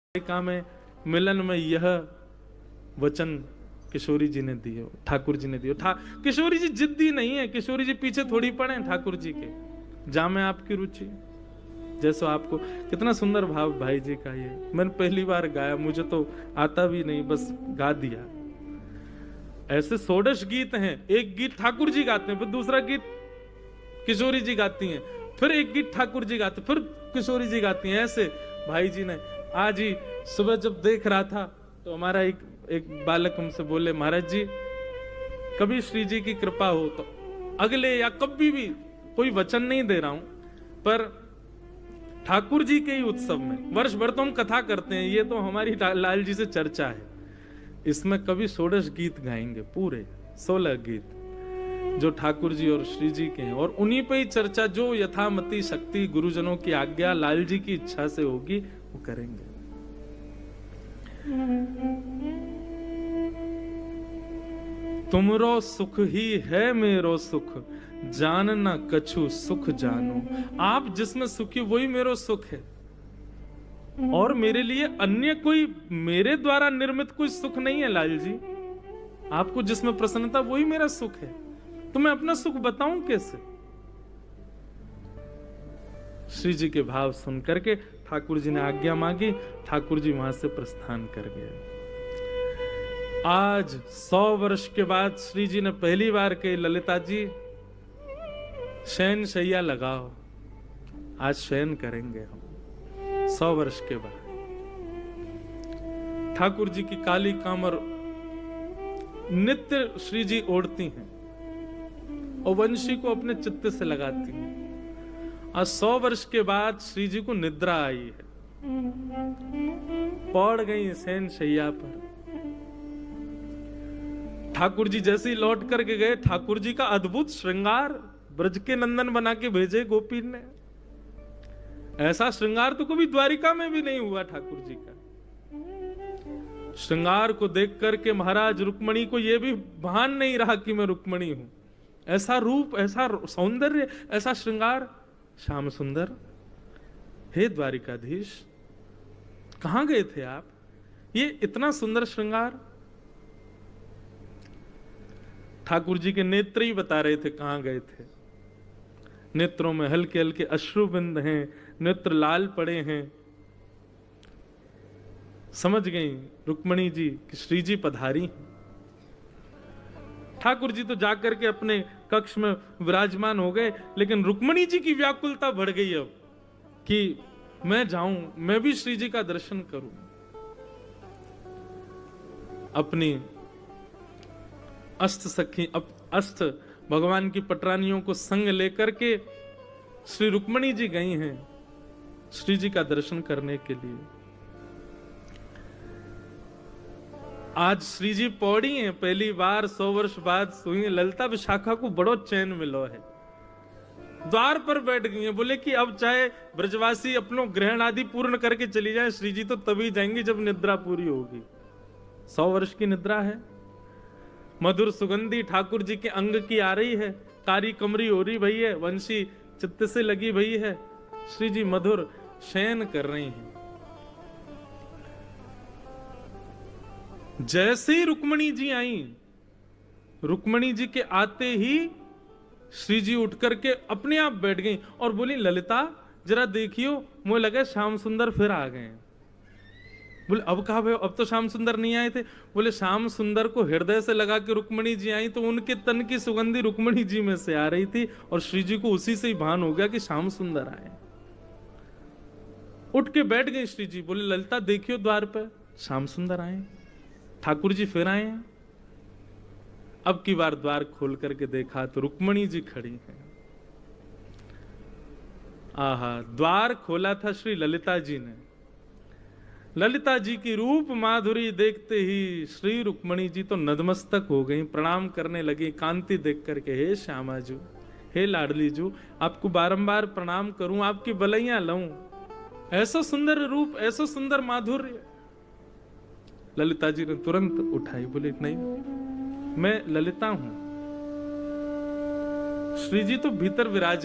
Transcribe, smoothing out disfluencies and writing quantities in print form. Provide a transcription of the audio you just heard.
का में मिलन में यह वचन किशोरी जी ने दिए, ठाकुर जी ने दिए। किशोरी जी जिद्दी नहीं है, किशोरी जी पीछे थोड़ी पड़े हैं ठाकुर जी के। जामे आपकी रुचि जैसो आपको। कितना सुंदर भाव भाई जी का ये, मैंने पहली बार गाया, मुझे तो आता भी नहीं, बस गा दिया। ऐसे 16 गीत हैं, एक गीत ठाकुर जी गाते हैं, फिर दूसरा गीत किशोरी जी गाती हैं, फिर एक गीत ठाकुर जी गाते, फिर किशोरी जी गाती हैं। ऐसे भाई जी ने आज ही सुबह जब देख रहा था तो हमारा एक बालक हमसे बोले, महाराज जी कभी श्री जी की कृपा हो तो अगले या कभी भी, कोई वचन नहीं दे रहा हूं, पर ठाकुर जी के ही उत्सव में वर्ष भर तो हम कथा करते हैं, ये तो हमारी लाल जी से चर्चा है, इसमें कभी 16 गीत गाएंगे, पूरे 16 गीत जो ठाकुर जी और श्री जी के हैं, और उन्हीं पे ही चर्चा, जो यथामति शक्ति गुरुजनों की आज्ञा लाल जी की इच्छा से होगी वो करेंगे। तुमरो सुख ही है मेरो सुख, जानना कछु सुख जानो। आप जिसमें सुखी वही मेरो सुख है, और मेरे लिए अन्य कोई मेरे द्वारा निर्मित कोई सुख नहीं है लाल जी। आपको जिसमें प्रसन्नता वही मेरा सुख है, तो मैं अपना सुख बताऊं कैसे? श्री जी के भाव सुन करके ठाकुर जी ने आज्ञा मांगी, ठाकुर जी वहां से प्रस्थान कर गए। आज 100 वर्ष के बाद श्री जी ने पहली बार कही, ललिता जी शयन शैया लगाओ, आज शयन करेंगे हम। 100 वर्ष के बाद ठाकुर जी की काली कामर नित्य श्री जी ओढ़ती हैं और वंशी को अपने चित्त से लगाती हैं। आज 100 वर्ष के बाद श्री जी को निद्रा आई है, पड़ गई शयन शैया पर। ठाकुर जी जैसे ही लौट करके गए, ठाकुर जी का अद्भुत श्रृंगार ब्रज के नंदन बना के भेजे गोपी ने। ऐसा श्रृंगार तो कभी द्वारिका में भी नहीं हुआ ठाकुर जी का। श्रृंगार को देख करके महाराज रुक्मणी को यह भी भान नहीं रहा कि मैं रुक्मणी हूं। ऐसा रूप, ऐसा सौंदर्य, ऐसा श्रृंगार। श्याम सुंदर, हे द्वारिकाधीश, कहां गए थे आप? ये इतना सुंदर श्रृंगार। ठाकुर जी के नेत्र ही बता रहे थे कहां गए थे। नेत्रों में हल्के हल्के अश्रुबिंद हैं, नेत्र लाल पड़े हैं। समझ गई रुक्मणी जी कि श्री जी पधारी हैं। ठाकुर जी तो जाकर के अपने कक्ष में विराजमान हो गए, लेकिन रुक्मणी जी की व्याकुलता बढ़ गई अब कि मैं जाऊं, मैं भी श्री जी का दर्शन करूं। अपनी अष्ट सखी, अष्ट भगवान की पटरानियों को संग लेकर के श्री रुक्मणी जी गई हैं श्री जी का दर्शन करने के लिए। आज श्री जी पौड़ी हैं, पहली बार 100 वर्ष बाद सुई। ललिता विशाखा को बड़ो चैन मिलो है, द्वार पर बैठ गई हैं। बोले कि अब चाहे ब्रजवासी अपनों ग्रहण आदि पूर्ण करके चली जाए, श्री जी तो तभी जाएंगी जब निद्रा पूरी होगी। 100 वर्ष की निद्रा है। मधुर सुगंधी ठाकुर जी के अंग की आ रही है, कारी कमरी हो रही भई है, वंशी चित्त से लगी भई है। श्री जी मधुर शयन कर रही हैं। जैसे ही रुक्मणी जी आई, रुक्मणी जी के आते ही श्री जी उठ करके अपने आप बैठ गई और बोली, ललिता जरा देखियो, मुझे लगा श्याम सुंदर फिर आ गए। बोले अब कहा भाई, अब तो श्याम सुंदर नहीं आए थे। बोले श्याम सुंदर को हृदय से लगा के रुक्मणी जी आई, तो उनके तन की सुगंधी रुक्मणी जी में से आ रही थी, और श्री जी को उसी से ही भान हो गया कि श्याम सुंदर आए। उठ के बैठ गई श्री जी। बोले ललिता देखियो द्वार पर श्याम सुंदर आए, ठाकुर जी फिर आए हैं। अब की बार द्वार खोल करके देखा तो रुक्मणी जी खड़ी हैं। आहा, द्वार खोला था श्री ललिता जी ने। ललिता जी की रूप माधुरी देखते ही श्री रुक्मणी जी तो नतमस्तक हो गई, प्रणाम करने लगी कांति देख करके। हे श्यामा जू, हे लाडली जू, आपको बारंबार प्रणाम करूं, आपकी बलैया लऊं। ऐसा सुंदर रूप, ऐसा सुंदर माधुर्य। ललिता जी ने तुरंत उठाई, बोले नहीं, मैं ललिता हूं। श्री जी तो भीतर विराज